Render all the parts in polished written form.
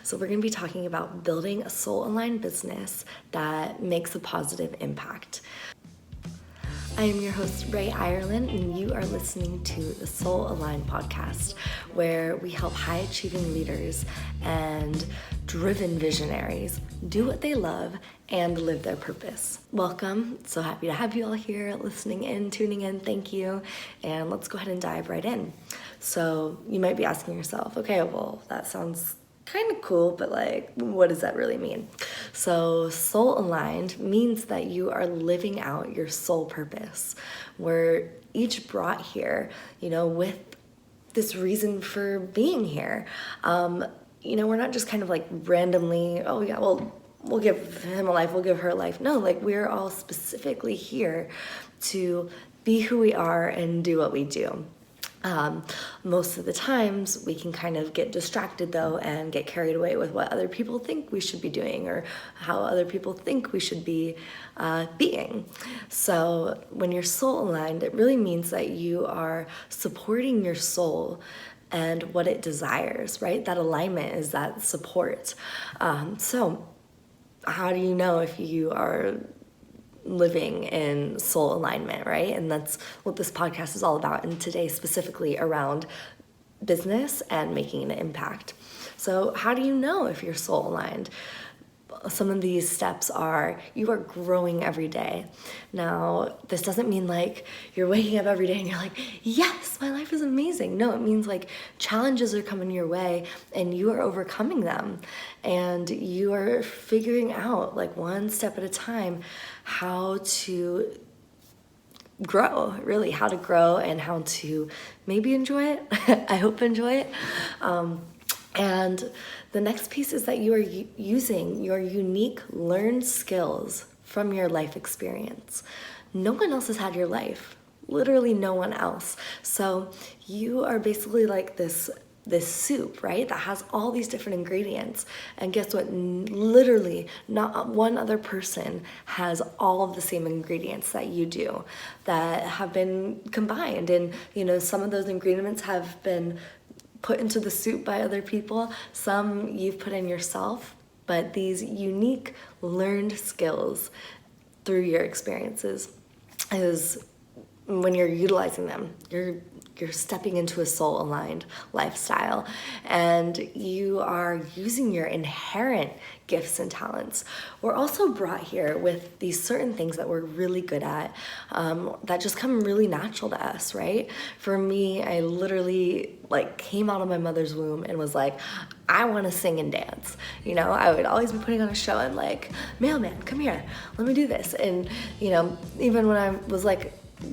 So we're going to be talking about building a soul-aligned business that makes a positive impact. I am your host, Rae Irelan, and you are listening to the Soul Aligned podcast, where we help high-achieving leaders and driven visionaries do what they love and live their purpose. Welcome. So happy to have you all here listening in, tuning in. Thank you. And let's go ahead and dive right in. So you might be asking yourself, okay, well, that sounds kind of cool, but what does that really mean? So soul aligned means that you are living out your soul purpose. We're each brought here, with this reason for being here. We're not just kind of randomly, oh yeah, well, we'll give him a life, we'll give her a life. No, we're all specifically here to be who we are and do what we do. Most of the times we can kind of get distracted though and get carried away with what other people think we should be doing or how other people think we should be being. So when you're soul aligned, it really means that you are supporting your soul and what it desires, right? That alignment is that support. So how do you know if you are living in soul alignment, right? And that's what this podcast is all about, and today specifically around business and making an impact. So how do you know if you're soul aligned? Some of these steps are, you are growing every day. Now, this doesn't mean you're waking up every day and you're like, yes, my life is amazing. No, it means challenges are coming your way and you are overcoming them. And you are figuring out one step at a time how to grow, really how to grow and how to maybe enjoy it. I hope enjoy it. And the next piece is that you are using your unique learned skills from your life experience. No one else has had your life, literally no one else. So you are basically this soup, right? That has all these different ingredients. And guess what? Literally not one other person has all of the same ingredients that you do that have been combined. And, some of those ingredients have been put into the soup by other people. Some you've put in yourself, but these unique learned skills through your experiences is when you're utilizing them, you're stepping into a soul-aligned lifestyle, and you are using your inherent gifts and talents. We're also brought here with these certain things that we're really good at, that just come really natural to us, right? For me, I literally came out of my mother's womb and was I want to sing and dance. I would always be putting on a show and mailman, come here, let me do this. And, even when I was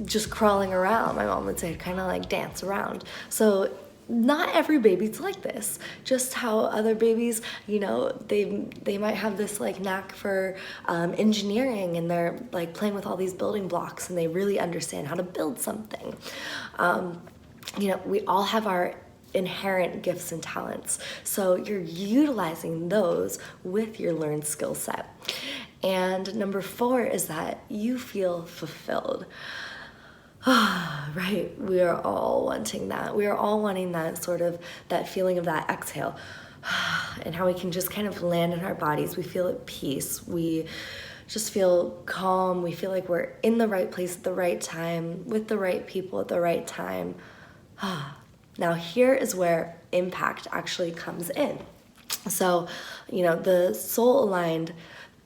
just crawling around, my mom would say kind of dance around. So not every baby's like this. Just how other babies, they might have this knack for engineering, and they're playing with all these building blocks and they really understand how to build something. We all have our inherent gifts and talents. So you're utilizing those with your learned skill set. And number 4 is that you feel fulfilled. Right, we are all wanting that. We are all wanting that that feeling of that exhale and how we can just kind of land in our bodies. We feel at peace. We just feel calm. We feel like we're in the right place at the right time with the right people at the right time. Now here is where impact actually comes in. So, the soul aligned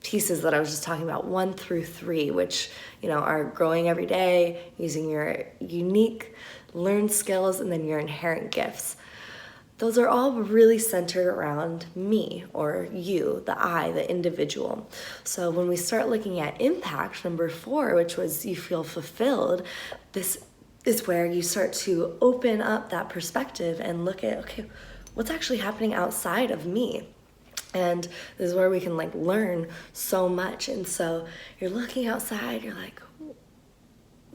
pieces that I was just talking about, 1 through 3, which, are growing every day, using your unique learned skills and then your inherent gifts. Those are all really centered around me or you, the I, the individual. So when we start looking at impact, number 4, which was you feel fulfilled, this is where you start to open up that perspective and look at, okay, what's actually happening outside of me? And this is where we can learn so much. And so you're looking outside, you're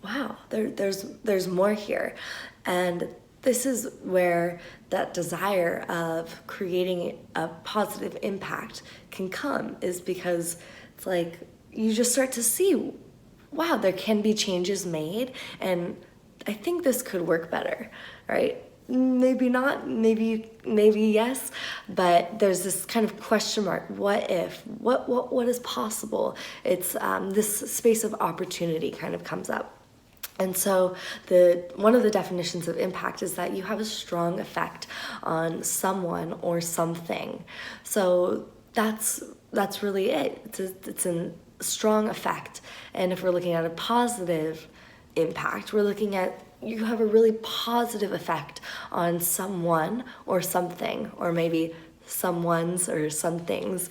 wow, there's more here. And this is where that desire of creating a positive impact can come, is because it's you just start to see, wow, there can be changes made, and I think this could work better, right? maybe not, maybe yes, but there's this kind of question mark. What if? What is possible? It's this space of opportunity kind of comes up. And so one of the definitions of impact is that you have a strong effect on someone or something. So that's really it. It's a strong effect. And if we're looking at a positive impact, we're looking at you have a really positive effect on someone or something, or maybe someone's or some things.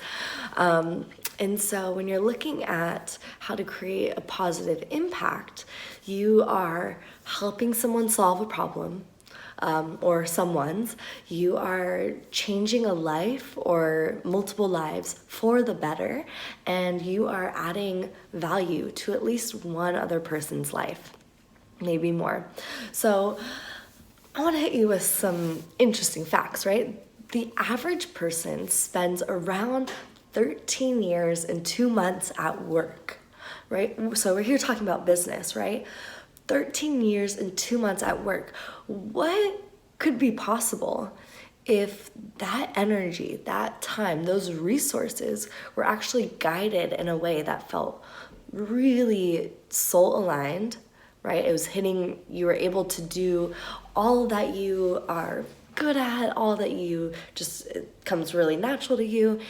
And so when you're looking at how to create a positive impact, you are helping someone solve a problem, or someone's. You are changing a life or multiple lives for the better, and you are adding value to at least one other person's life, maybe more. So I want to hit you with some interesting facts, right? The average person spends around 13 years and 2 months at work, right? So we're here talking about business, right? 13 years and 2 months at work. What could be possible if that energy, that time, those resources were actually guided in a way that felt really soul aligned, right? It was hitting, you were able to do all that you are good at, all that you just, it comes really natural to you,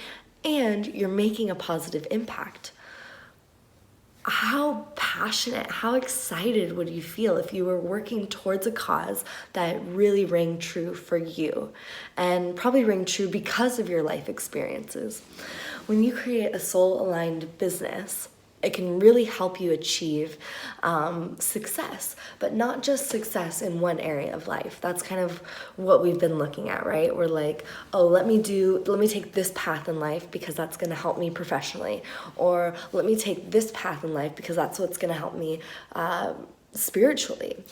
and you're making a positive impact. How passionate, how excited would you feel if you were working towards a cause that really rang true for you, and probably rang true because of your life experiences? When you create a soul-aligned business, it can really help you achieve success, but not just success in one area of life. That's kind of what we've been looking at, right? We're like, oh, let me take this path in life because that's gonna help me professionally. Or let me take this path in life because that's what's gonna help me spiritually,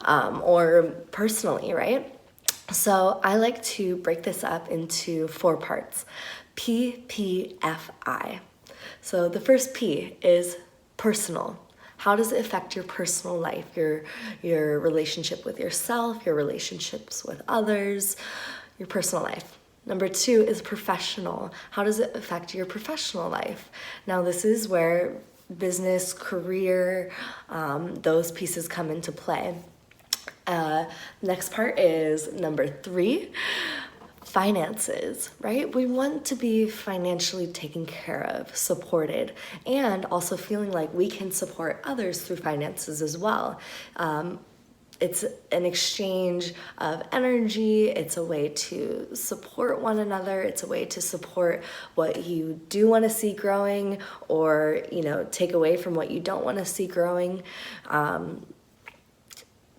or personally, right? So I like to break this up into 4 parts. PPFI. So the first P is personal. How does it affect your personal life, your relationship with yourself, your relationships with others, your personal life? Number 2 is professional. How does it affect your professional life? Now this is where business, career, those pieces come into play. Next part is number 3. Finances, right? We want to be financially taken care of, supported, and also feeling like we can support others through finances as well. It's an exchange of energy. It's a way to support one another. It's a way to support what you do want to see growing, or, take away from what you don't want to see growing.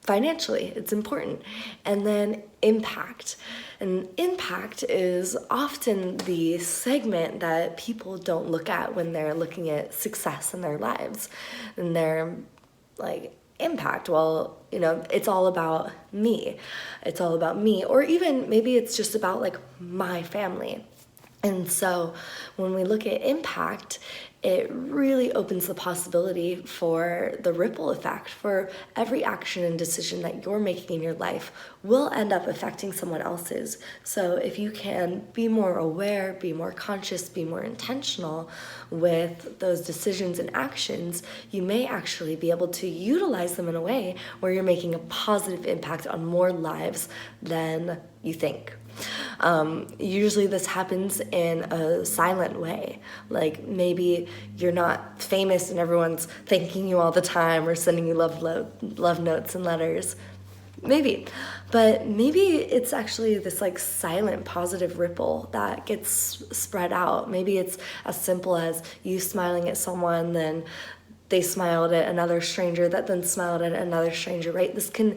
Financially, it's important. And then impact. And impact is often the segment that people don't look at when they're looking at success in their lives. And they're like, impact, well, it's all about me. It's all about me. Or even maybe it's just about like my family. And so when we look at impact, it really opens the possibility for the ripple effect, for every action and decision that you're making in your life will end up affecting someone else's. So if you can be more aware, be more conscious, be more intentional with those decisions and actions, you may actually be able to utilize them in a way where you're making a positive impact on more lives than you think. Usually this happens in a silent way. Like maybe you're not famous and everyone's thanking you all the time or sending you love notes and letters. Maybe. But maybe it's actually this like silent positive ripple that gets spread out. Maybe it's as simple as you smiling at someone, then they smiled at another stranger that then smiled at another stranger, right? This can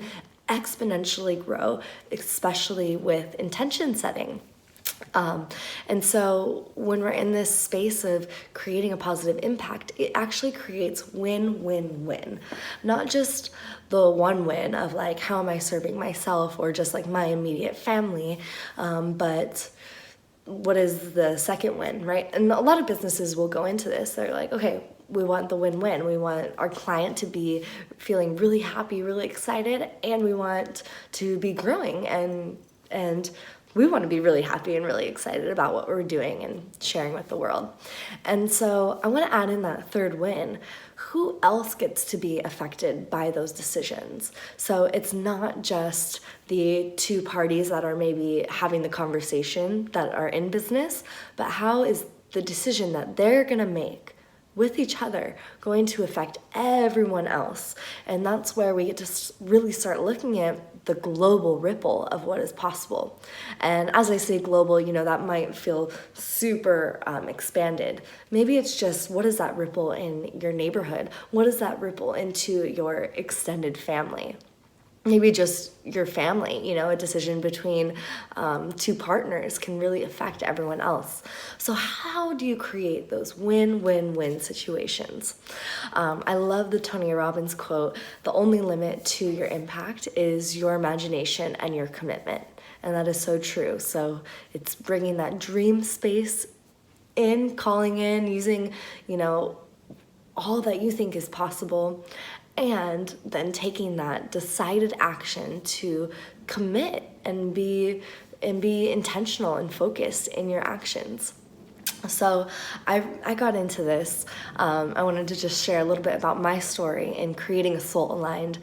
exponentially grow, especially with intention setting. And so when we're in this space of creating a positive impact, it actually creates win-win-win. Not just the one win of like, how am I serving myself or just like my immediate family, but what is the second win, right? And a lot of businesses will go into this. They're like, okay, we want the win-win. We want our client to be feeling really happy, really excited, and we want to be growing, and we want to be really happy and really excited about what we're doing and sharing with the world. And so I want to add in that third win. Who else gets to be affected by those decisions? So it's not just the two parties that are maybe having the conversation that are in business, but how is the decision that they're going to make with each other going to affect everyone else? And that's where we get to really start looking at the global ripple of what is possible. And as I say global, that might feel super expanded. Maybe it's just, what is that ripple in your neighborhood? What does that ripple into your extended family? Maybe just your family, a decision between two partners can really affect everyone else. So how do you create those win-win-win situations? I love the Tony Robbins quote, the only limit to your impact is your imagination and your commitment. And that is so true. So it's bringing that dream space in, calling in, using, all that you think is possible, and then taking that decided action to commit and be intentional and focused in your actions. So I got into this. I wanted to just share a little bit about my story in creating a soul-aligned,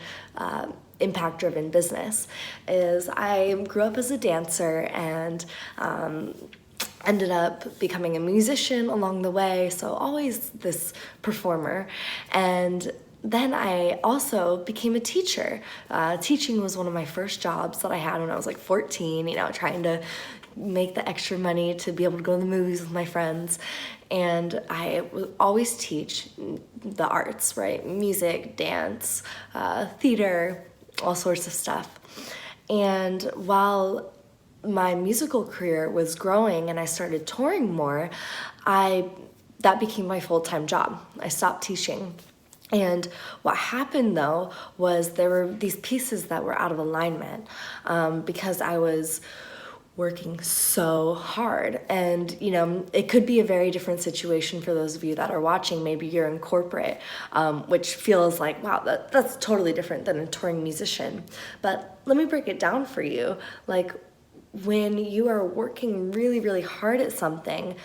impact-driven business. Is I grew up as a dancer and ended up becoming a musician along the way, so always this performer. And then I also became a teacher. Teaching was one of my first jobs that I had when I was like 14, trying to make the extra money to be able to go to the movies with my friends. And I would always teach the arts, right? Music, dance, theater, all sorts of stuff. And while my musical career was growing and I started touring more, that became my full-time job. I stopped teaching. And what happened though was there were these pieces that were out of alignment because I was working so hard. And it could be a very different situation for those of you that are watching. Maybe you're in corporate, which feels like, wow, that's totally different than a touring musician. But let me break it down for you. Like, when you are working really, really hard at something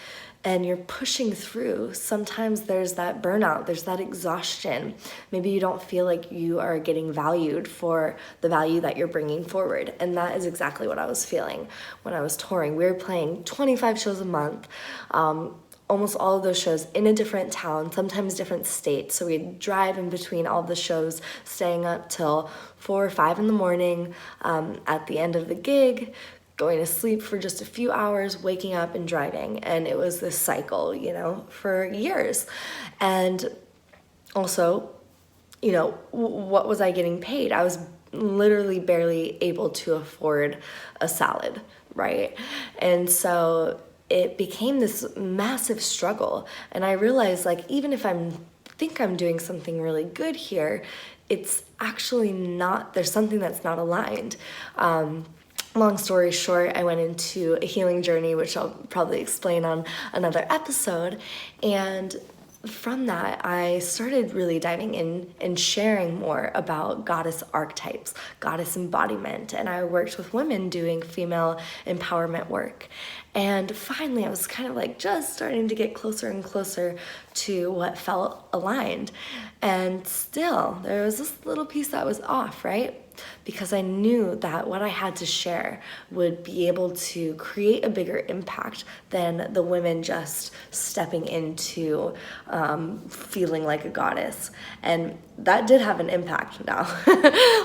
and you're pushing through, sometimes there's that burnout, there's that exhaustion. Maybe you don't feel like you are getting valued for the value that you're bringing forward. And that is exactly what I was feeling when I was touring. We were playing 25 shows a month, almost all of those shows in a different town, sometimes different states. So we'd drive in between all the shows, staying up till 4 or 5 in the morning at the end of the gig, going to sleep for just a few hours, waking up and driving. And it was this cycle, for years. And also, what was I getting paid? I was literally barely able to afford a salad, right? And so it became this massive struggle. And I realized, like, even if think I'm doing something really good here, it's actually not, there's something that's not aligned. Long story short, I went into a healing journey, which I'll probably explain on another episode. And from that, I started really diving in and sharing more about goddess archetypes, goddess embodiment. And I worked with women doing female empowerment work. And finally, I was kind of like just starting to get closer and closer to what felt aligned. And still, there was this little piece that was off, right? Because I knew that what I had to share would be able to create a bigger impact than the women just stepping into feeling like a goddess. And that did have an impact now,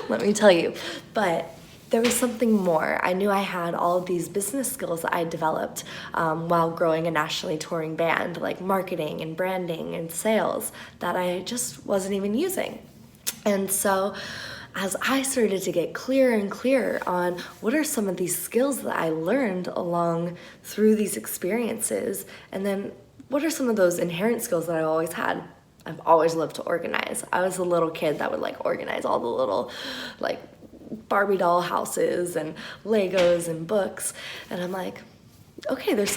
let me tell you. But there was something more. I knew I had all of these business skills that I developed while growing a nationally touring band, like marketing and branding and sales, that I just wasn't even using. And so as I started to get clearer and clearer on what are some of these skills that I learned along through these experiences, and then what are some of those inherent skills that I always had. I've always loved to organize. I was a little kid that would organize all the little Barbie doll houses and Legos and books. And I'm like, okay, there's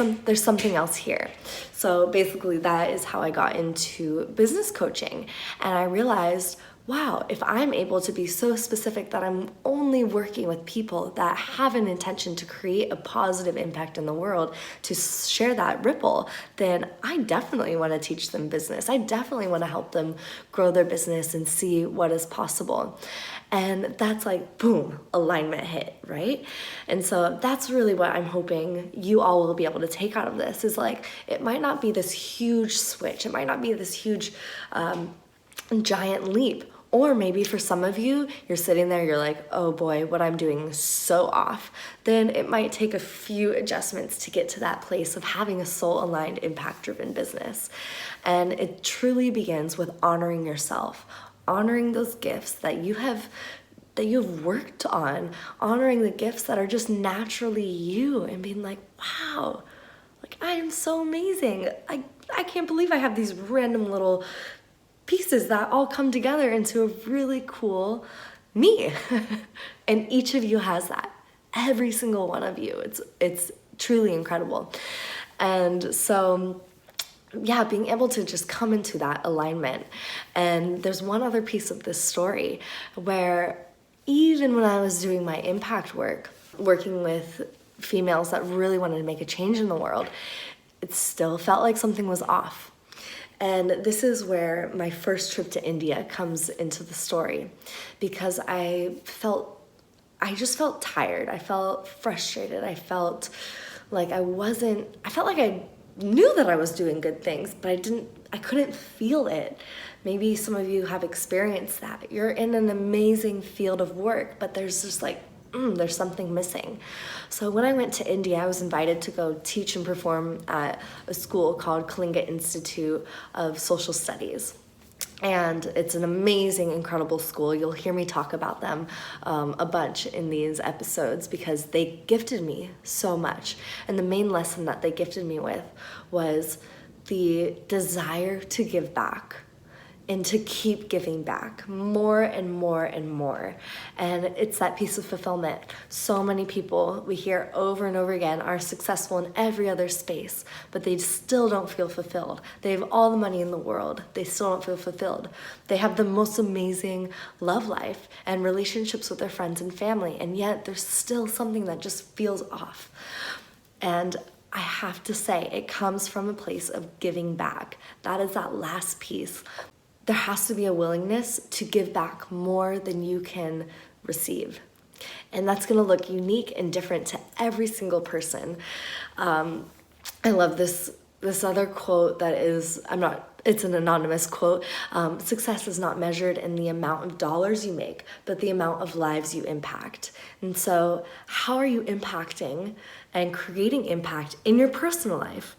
something else here. So basically that is how I got into business coaching. And I realized, wow, if I'm able to be so specific that I'm only working with people that have an intention to create a positive impact in the world, to share that ripple, then I definitely want to teach them business. I definitely want to help them grow their business and see what is possible. And that's like, boom, alignment hit, right? And so that's really what I'm hoping you all will be able to take out of this, is like, it might not be this huge switch. It might not be this huge giant leap. Or maybe for some of you, you're sitting there, you're like, oh boy, what I'm doing is so off. Then it might take a few adjustments to get to that place of having a soul-aligned, impact-driven business. And it truly begins with honoring yourself, honoring those gifts that you've worked on, honoring the gifts that are just naturally you, and being like, wow, like I am so amazing. I can't believe I have these random little pieces that all come together into a really cool me. And each of you has that. Every single one of you. It's truly incredible. And so yeah, being able to just come into that alignment. And there's one other piece of this story where even when I was doing my impact work, working with females that really wanted to make a change in the world, it still felt like something was off. And this is where my first trip to India comes into the story, because I just felt tired. I felt frustrated. I felt like I knew that I was doing good things, but I couldn't feel it. Maybe some of you have experienced that. You're in an amazing field of work, but there's just like, there's something missing. So when I went to India, I was invited to go teach and perform at a school called Kalinga Institute of Social Studies. And it's an amazing, incredible school. You'll hear me talk about them a bunch in these episodes, because they gifted me so much. And the main lesson that they gifted me with was the desire to give back, and to keep giving back more and more and more. And it's that piece of fulfillment. So many people we hear over and over again are successful in every other space, but they still don't feel fulfilled. They have all the money in the world. They still don't feel fulfilled. They have the most amazing love life and relationships with their friends and family, and yet there's still something that just feels off. And I have to say, it comes from a place of giving back. That is that last piece. There has to be a willingness to give back more than you can receive. And that's gonna look unique and different to every single person. I love this other quote that is, it's an anonymous quote. Success is not measured in the amount of dollars you make, but the amount of lives you impact. And so how are you impacting and creating impact in your personal life?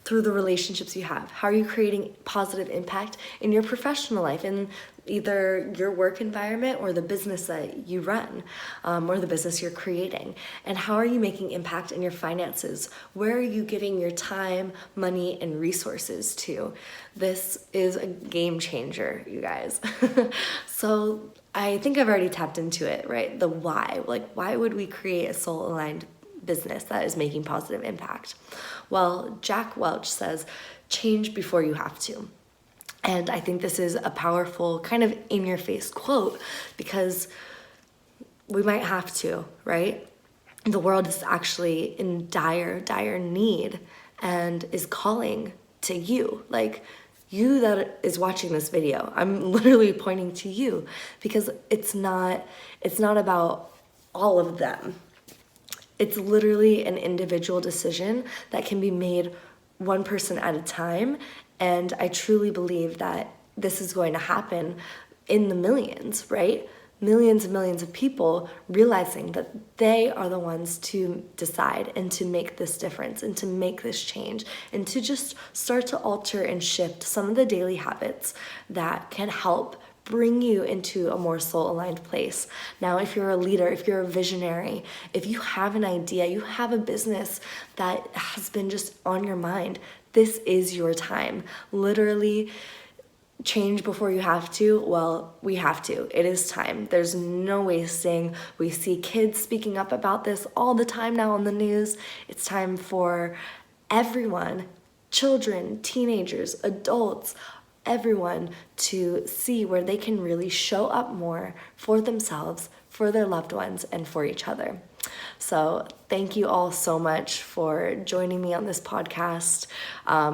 Through the relationships you have. How are you creating positive impact in your professional life, in either your work environment or the business that you run, or the business you're creating? And how are you making impact in your finances? Where are you giving your time, money, and resources to? This is a game changer, you guys. So I think I've already tapped into it, right? The why. Like, why would we create a soul-aligned business that is making positive impact? Well, Jack Welch says, change before you have to. And I think this is a powerful kind of in-your-face quote, because we might have to, right? The world is actually in dire, dire need and is calling to you. Like, you that is watching this video, I'm literally pointing to you, because it's not about all of them. It's literally an individual decision that can be made one person at a time. And I truly believe that this is going to happen in the millions, right? Millions and millions of people realizing that they are the ones to decide and to make this difference and to make this change and to just start to alter and shift some of the daily habits that can help bring you into a more soul-aligned place. Now, if you're a leader, if you're a visionary, if you have an idea, you have a business that has been just on your mind, this is your time. Literally, change before you have to. Well, we have to. It is time. There's no wasting. We see kids speaking up about this all the time now on the news. It's time for everyone, children, teenagers, adults, everyone, to see where they can really show up more for themselves, for their loved ones, and for each other. So thank you all so much for joining me on this podcast.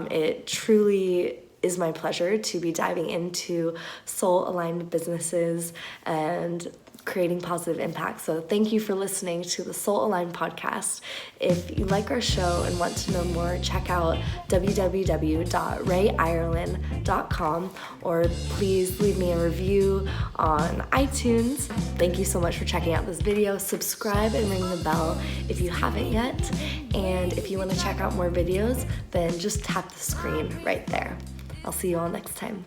It truly is my pleasure to be diving into soul-aligned businesses and creating positive impact. So thank you for listening to the Soul Aligned podcast. If you like our show and want to know more, check out www.raeirelan.com, or please leave me a review on iTunes. Thank you so much for checking out this video. Subscribe and ring the bell if you haven't yet. And if you want to check out more videos, then just tap the screen right there. I'll see you all next time.